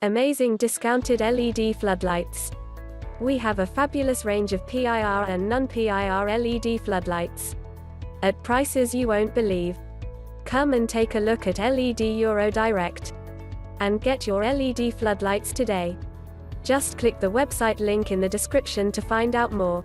Amazing discounted LED floodlights. We have a fabulous range of PIR and non-PIR LED floodlights at prices you won't believe. Come and take a look at LED Euro Direct and get your LED floodlights today. Just click the website link in the description to find out more.